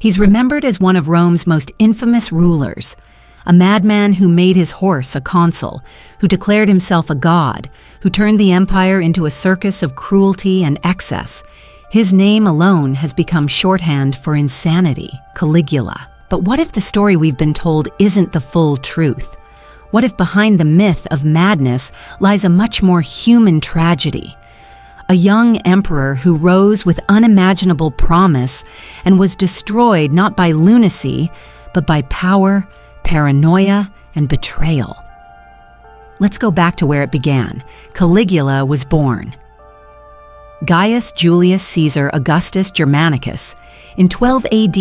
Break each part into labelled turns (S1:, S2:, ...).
S1: He's remembered as one of Rome's most infamous rulers, a madman who made his horse a consul, who declared himself a god, who turned the empire into a circus of cruelty and excess. His name alone has become shorthand for insanity, Caligula. But what if the story we've been told isn't the full truth? What if behind the myth of madness lies a much more human tragedy? A young emperor who rose with unimaginable promise and was destroyed not by lunacy, but by power, paranoia, and betrayal. Let's go back to where it began. Caligula was born. Gaius Julius Caesar Augustus Germanicus, in 12 AD,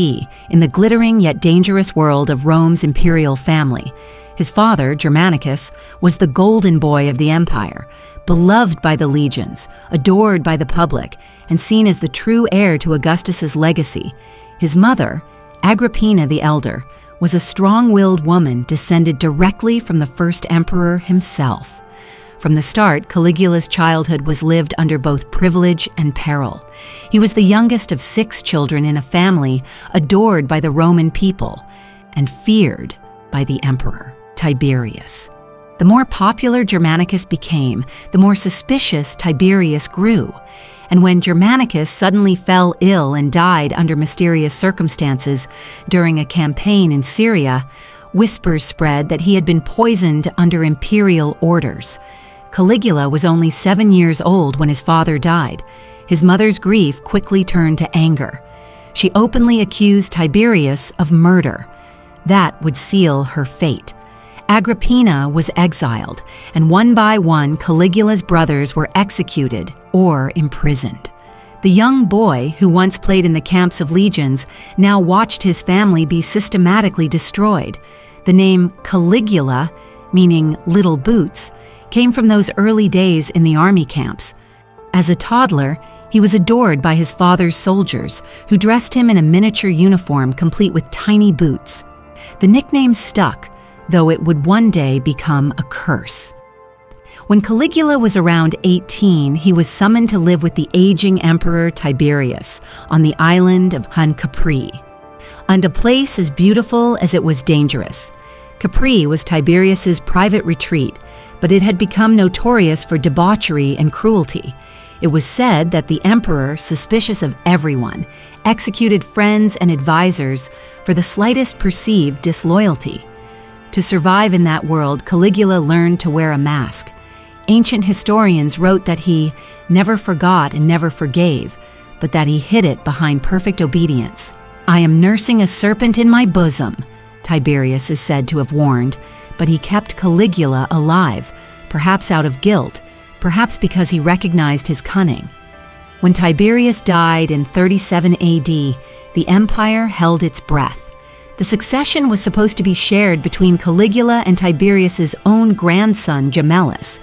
S1: in the glittering yet dangerous world of Rome's imperial family. His father, Germanicus, was the golden boy of the empire, beloved by the legions, adored by the public, and seen as the true heir to Augustus's legacy. His mother, Agrippina the Elder, was a strong-willed woman descended directly from the first emperor himself. From the start, Caligula's childhood was lived under both privilege and peril. He was the youngest of 6 children in a family adored by the Roman people and feared by the emperor, Tiberius. The more popular Germanicus became, the more suspicious Tiberius grew. And when Germanicus suddenly fell ill and died under mysterious circumstances during a campaign in Syria, whispers spread that he had been poisoned under imperial orders. Caligula was only 7 years old when his father died. His mother's grief quickly turned to anger. She openly accused Tiberius of murder. That would seal her fate. Agrippina was exiled, and one by one Caligula's brothers were executed or imprisoned. The young boy, who once played in the camps of legions, now watched his family be systematically destroyed. The name Caligula, meaning little boots, came from those early days in the army camps. As a toddler, he was adored by his father's soldiers, who dressed him in a miniature uniform complete with tiny boots. The nickname stuck, though it would one day become a curse. When Caligula was around 18, he was summoned to live with the aging emperor Tiberius on the island of Capri, and a place as beautiful as it was dangerous. Capri was Tiberius's private retreat, but it had become notorious for debauchery and cruelty. It was said that the emperor, suspicious of everyone, executed friends and advisors for the slightest perceived disloyalty. To survive in that world, Caligula learned to wear a mask. Ancient historians wrote that he never forgot and never forgave, but that he hid it behind perfect obedience. "I am nursing a serpent in my bosom," Tiberius is said to have warned, but he kept Caligula alive, perhaps out of guilt, perhaps because he recognized his cunning. When Tiberius died in 37 AD, the empire held its breath. The succession was supposed to be shared between Caligula and Tiberius's own grandson, Gemellus.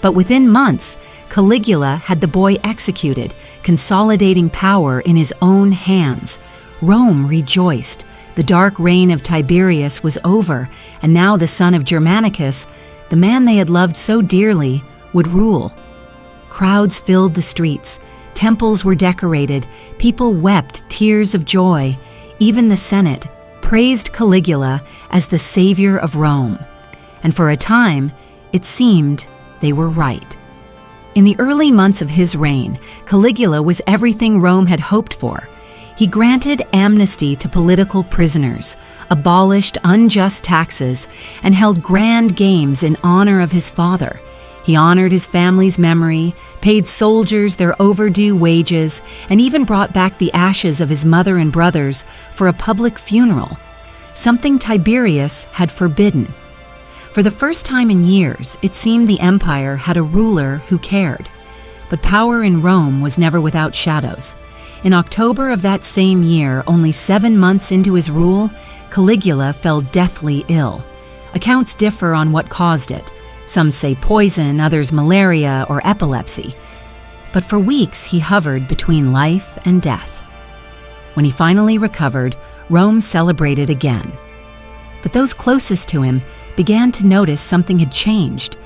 S1: But within months, Caligula had the boy executed, consolidating power in his own hands. Rome rejoiced. The dark reign of Tiberius was over, and now the son of Germanicus, the man they had loved so dearly, would rule. Crowds filled the streets. Temples were decorated. People wept tears of joy. Even the Senate praised Caligula as the savior of Rome. And for a time, it seemed they were right. In the early months of his reign, Caligula was everything Rome had hoped for. He granted amnesty to political prisoners, abolished unjust taxes, and held grand games in honor of his father. He honored his family's memory, paid soldiers their overdue wages, and even brought back the ashes of his mother and brothers for a public funeral, something Tiberius had forbidden. For the first time in years, it seemed the empire had a ruler who cared. But power in Rome was never without shadows. In October of that same year, only 7 months into his rule, Caligula fell deathly ill. Accounts differ on what caused it. Some say poison, others malaria or epilepsy. But for weeks he hovered between life and death. When he finally recovered, Rome celebrated again. But those closest to him began to notice something had changed.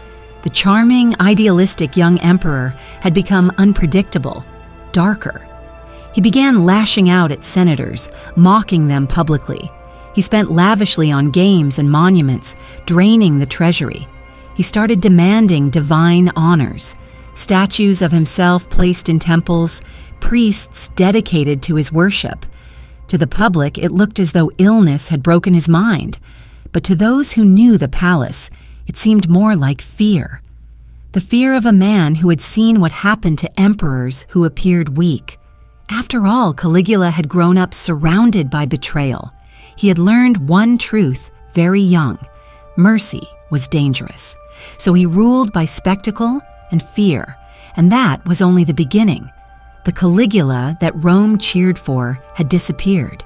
S1: The charming, idealistic young emperor had become unpredictable, darker. He began lashing out at senators, mocking them publicly. He spent lavishly on games and monuments, draining the treasury. He started demanding divine honors, statues of himself placed in temples, priests dedicated to his worship. To the public, it looked as though illness had broken his mind, but to those who knew the palace, it seemed more like fear. The fear of a man who had seen what happened to emperors who appeared weak. After all, Caligula had grown up surrounded by betrayal. He had learned one truth very young: mercy was dangerous. So he ruled by spectacle and fear, and that was only the beginning. The Caligula that Rome cheered for had disappeared.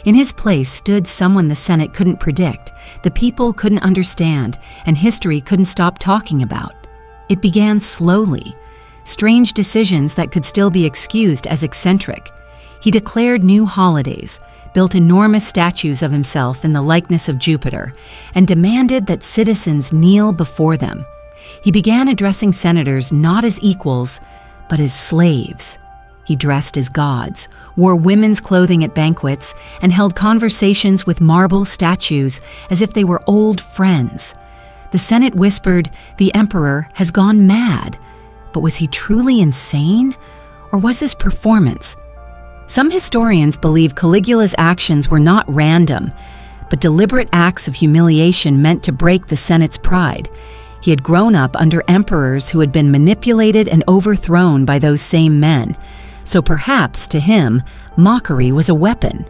S1: In his place stood someone the Senate couldn't predict, the people couldn't understand, and history couldn't stop talking about. It began slowly. Strange decisions that could still be excused as eccentric. He declared new holidays, built enormous statues of himself in the likeness of Jupiter, and demanded that citizens kneel before them. He began addressing senators not as equals, but as slaves. He dressed as gods, wore women's clothing at banquets, and held conversations with marble statues as if they were old friends. The Senate whispered, "The emperor has gone mad." But was he truly insane? Or was this performance? Some historians believe Caligula's actions were not random, but deliberate acts of humiliation meant to break the Senate's pride. He had grown up under emperors who had been manipulated and overthrown by those same men. So perhaps, to him, mockery was a weapon.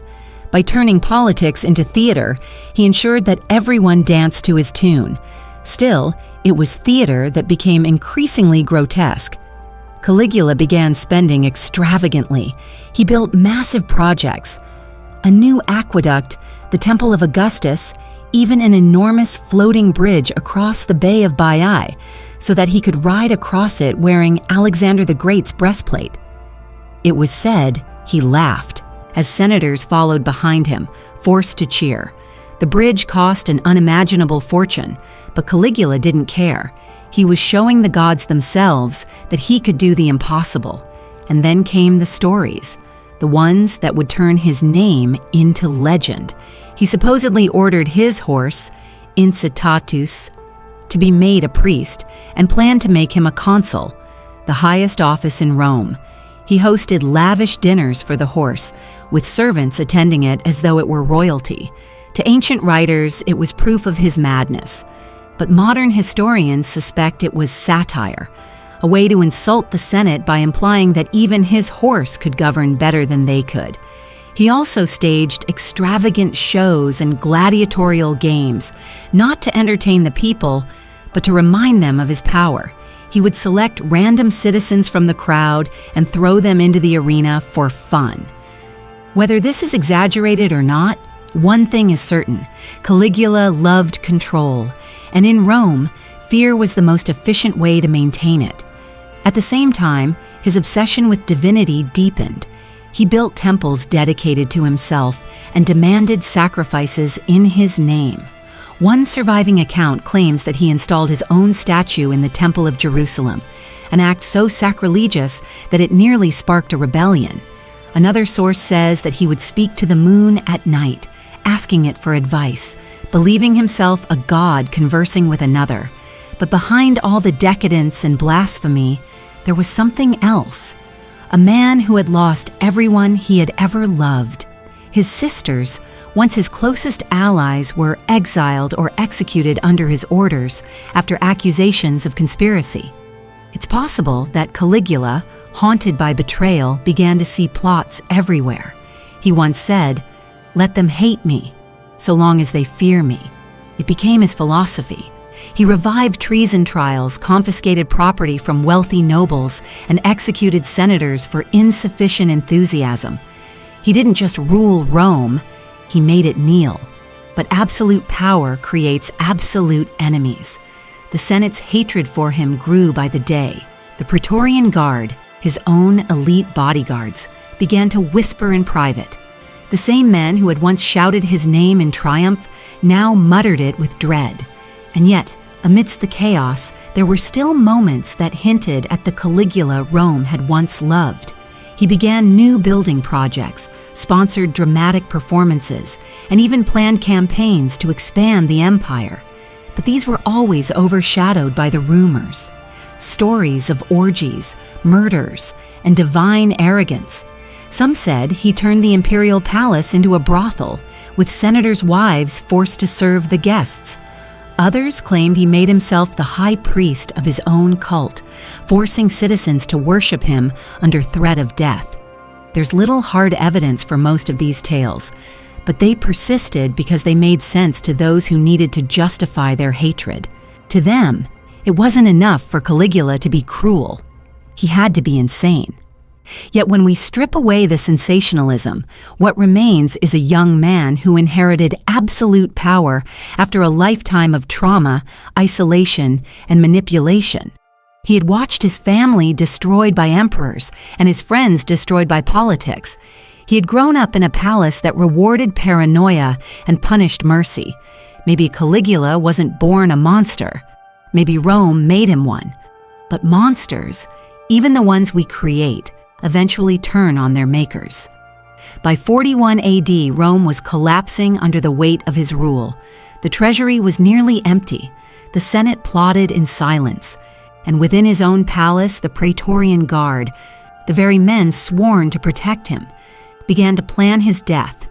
S1: By turning politics into theater, he ensured that everyone danced to his tune. Still, it was theater that became increasingly grotesque. Caligula began spending extravagantly. He built massive projects: a new aqueduct, the Temple of Augustus, even an enormous floating bridge across the Bay of Baiae, so that he could ride across it wearing Alexander the Great's breastplate. It was said he laughed as senators followed behind him, forced to cheer. The bridge cost an unimaginable fortune, but Caligula didn't care. He was showing the gods themselves that he could do the impossible. And then came the stories, the ones that would turn his name into legend. He supposedly ordered his horse, Incitatus, to be made a priest and planned to make him a consul, the highest office in Rome. He hosted lavish dinners for the horse, with servants attending it as though it were royalty. To ancient writers, it was proof of his madness. But modern historians suspect it was satire, a way to insult the Senate by implying that even his horse could govern better than they could. He also staged extravagant shows and gladiatorial games, not to entertain the people, but to remind them of his power. He would select random citizens from the crowd and throw them into the arena for fun. Whether this is exaggerated or not, one thing is certain: Caligula loved control, and in Rome, fear was the most efficient way to maintain it. At the same time, his obsession with divinity deepened. He built temples dedicated to himself and demanded sacrifices in his name. One surviving account claims that he installed his own statue in the Temple of Jerusalem, an act so sacrilegious that it nearly sparked a rebellion. Another source says that he would speak to the moon at night, asking it for advice, believing himself a god conversing with another. But behind all the decadence and blasphemy, there was something else. A man who had lost everyone he had ever loved. His sisters, once his closest allies, were exiled or executed under his orders after accusations of conspiracy. It's possible that Caligula, haunted by betrayal, began to see plots everywhere. He once said, "Let them hate me, so long as they fear me." It became his philosophy. He revived treason trials, confiscated property from wealthy nobles, and executed senators for insufficient enthusiasm. He didn't just rule Rome, he made it kneel. But absolute power creates absolute enemies. The Senate's hatred for him grew by the day. The Praetorian Guard, his own elite bodyguards, began to whisper in private. The same men who had once shouted his name in triumph now muttered it with dread. And yet, amidst the chaos, there were still moments that hinted at the Caligula Rome had once loved. He began new building projects, sponsored dramatic performances, and even planned campaigns to expand the empire. But these were always overshadowed by the rumors. Stories of orgies, murders, and divine arrogance. Some said he turned the imperial palace into a brothel, with senators' wives forced to serve the guests. Others claimed he made himself the high priest of his own cult, forcing citizens to worship him under threat of death. There's little hard evidence for most of these tales, but they persisted because they made sense to those who needed to justify their hatred. To them, it wasn't enough for Caligula to be cruel. He had to be insane. Yet when we strip away the sensationalism, what remains is a young man who inherited absolute power after a lifetime of trauma, isolation, and manipulation. He had watched his family destroyed by emperors and his friends destroyed by politics. He had grown up in a palace that rewarded paranoia and punished mercy. Maybe Caligula wasn't born a monster. Maybe Rome made him one. But monsters, even the ones we create, eventually turn on their makers. By 41 AD, Rome was collapsing under the weight of his rule. The treasury was nearly empty. The Senate plotted in silence. And within his own palace, the Praetorian Guard, the very men sworn to protect him, began to plan his death.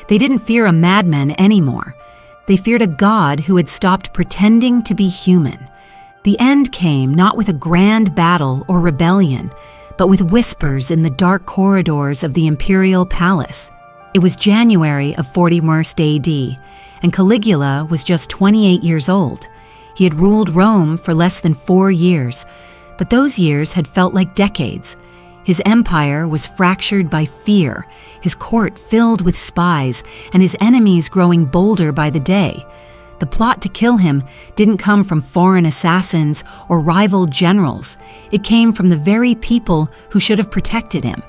S1: They didn't fear a madman anymore. They feared a god who had stopped pretending to be human. The end came not with a grand battle or rebellion, but with whispers in the dark corridors of the imperial palace. It was January of 41st AD, and Caligula was just 28 years old. He had ruled Rome for less than 4 years, but those years had felt like decades. His empire was fractured by fear, his court filled with spies, and his enemies growing bolder by the day. The plot to kill him didn't come from foreign assassins or rival generals. It came from the very people who should have protected him: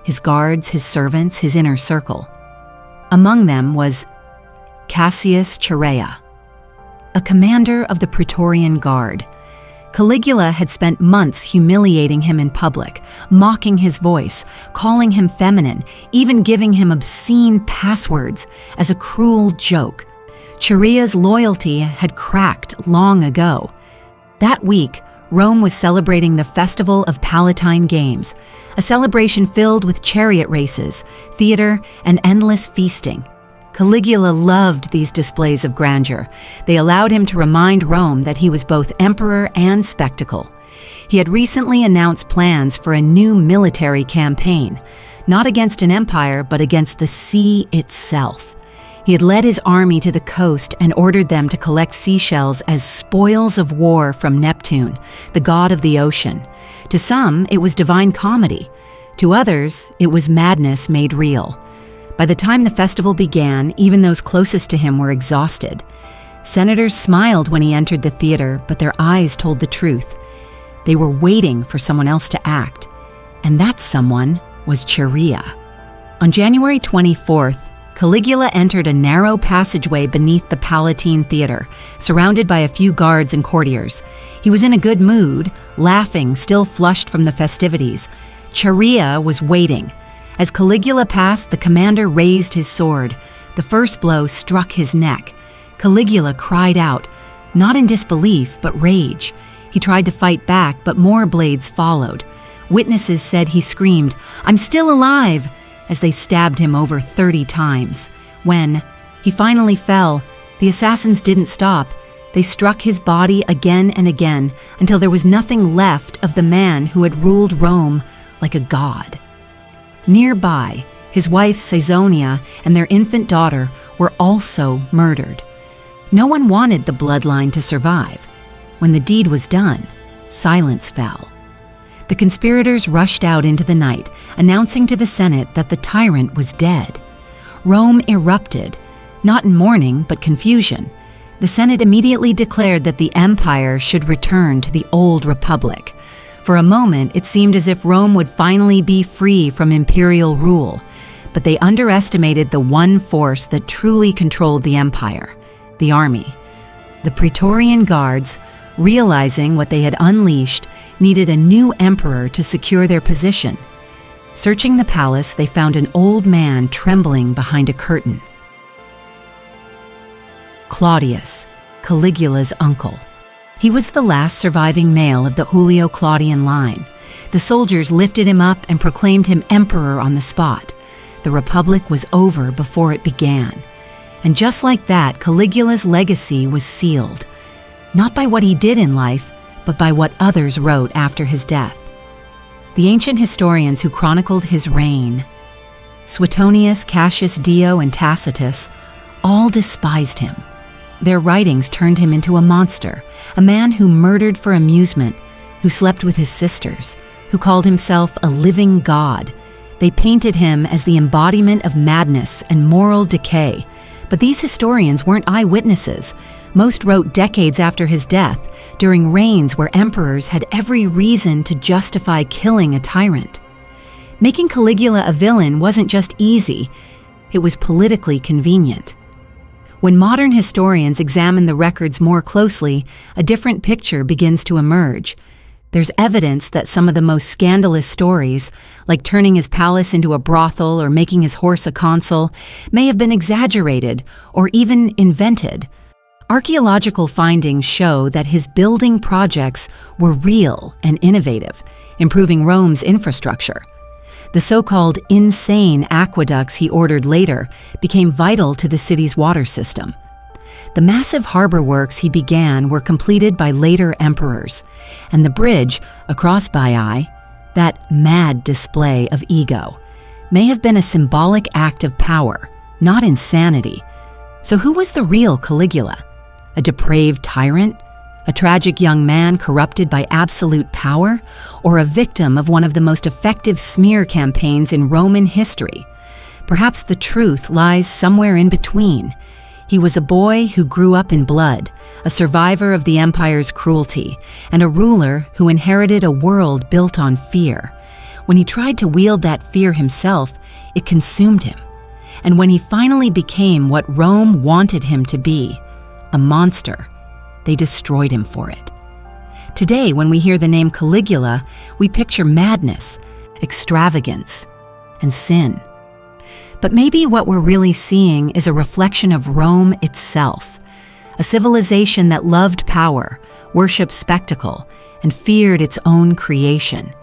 S1: his guards, his servants, his inner circle. Among them was Cassius Chaerea, a commander of the Praetorian Guard. Caligula had spent months humiliating him in public, mocking his voice, calling him feminine, even giving him obscene passwords as a cruel joke. Chaerea's loyalty had cracked long ago. That week, Rome was celebrating the Festival of Palatine Games, a celebration filled with chariot races, theater, and endless feasting. Caligula loved these displays of grandeur. They allowed him to remind Rome that he was both emperor and spectacle. He had recently announced plans for a new military campaign, not against an empire, but against the sea itself. He had led his army to the coast and ordered them to collect seashells as spoils of war from Neptune, the god of the ocean. To some, it was divine comedy. To others, it was madness made real. By the time the festival began, even those closest to him were exhausted. Senators smiled when he entered the theater, but their eyes told the truth. They were waiting for someone else to act, and that someone was Chaerea. On January 24th, Caligula entered a narrow passageway beneath the Palatine Theater, surrounded by a few guards and courtiers. He was in a good mood, laughing, still flushed from the festivities. Chaerea was waiting. As Caligula passed, the commander raised his sword. The first blow struck his neck. Caligula cried out, not in disbelief, but rage. He tried to fight back, but more blades followed. Witnesses said he screamed, "I'm still alive!" as they stabbed him over 30 times. When he finally fell, the assassins didn't stop. They struck his body again and again until there was nothing left of the man who had ruled Rome like a god. Nearby, his wife Caesonia and their infant daughter were also murdered. No one wanted the bloodline to survive. When the deed was done, silence fell. The conspirators rushed out into the night, announcing to the Senate that the tyrant was dead. Rome erupted, not in mourning, but confusion. The Senate immediately declared that the empire should return to the old republic. For a moment, it seemed as if Rome would finally be free from imperial rule, but they underestimated the one force that truly controlled the empire: the army. The Praetorian Guards, realizing what they had unleashed, needed a new emperor to secure their position. Searching the palace, they found an old man trembling behind a curtain. Claudius, Caligula's uncle. He was the last surviving male of the Julio-Claudian line. The soldiers lifted him up and proclaimed him emperor on the spot. The Republic was over before it began. And just like that, Caligula's legacy was sealed, not by what he did in life, but by what others wrote after his death. The ancient historians who chronicled his reign, Suetonius, Cassius Dio, and Tacitus, all despised him. Their writings turned him into a monster, a man who murdered for amusement, who slept with his sisters, who called himself a living god. They painted him as the embodiment of madness and moral decay. But these historians weren't eyewitnesses. Most wrote decades after his death, during reigns where emperors had every reason to justify killing a tyrant. Making Caligula a villain wasn't just easy, it was politically convenient. When modern historians examine the records more closely, a different picture begins to emerge. There's evidence that some of the most scandalous stories, like turning his palace into a brothel or making his horse a consul, may have been exaggerated or even invented. Archaeological findings show that his building projects were real and innovative, improving Rome's infrastructure. The so-called insane aqueducts he ordered later became vital to the city's water system. The massive harbor works he began were completed by later emperors, and the bridge across Baiae, that mad display of ego, may have been a symbolic act of power, not insanity. So who was the real Caligula? A depraved tyrant? A tragic young man corrupted by absolute power? Or a victim of one of the most effective smear campaigns in Roman history? Perhaps the truth lies somewhere in between. He was a boy who grew up in blood, a survivor of the empire's cruelty, and a ruler who inherited a world built on fear. When he tried to wield that fear himself, it consumed him. And when he finally became what Rome wanted him to be, a monster, they destroyed him for it. Today, when we hear the name Caligula, we picture madness, extravagance, and sin. But maybe what we're really seeing is a reflection of Rome itself, a civilization that loved power, worshipped spectacle, and feared its own creation.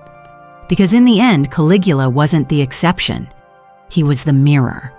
S1: Because in the end, Caligula wasn't the exception. He was the mirror.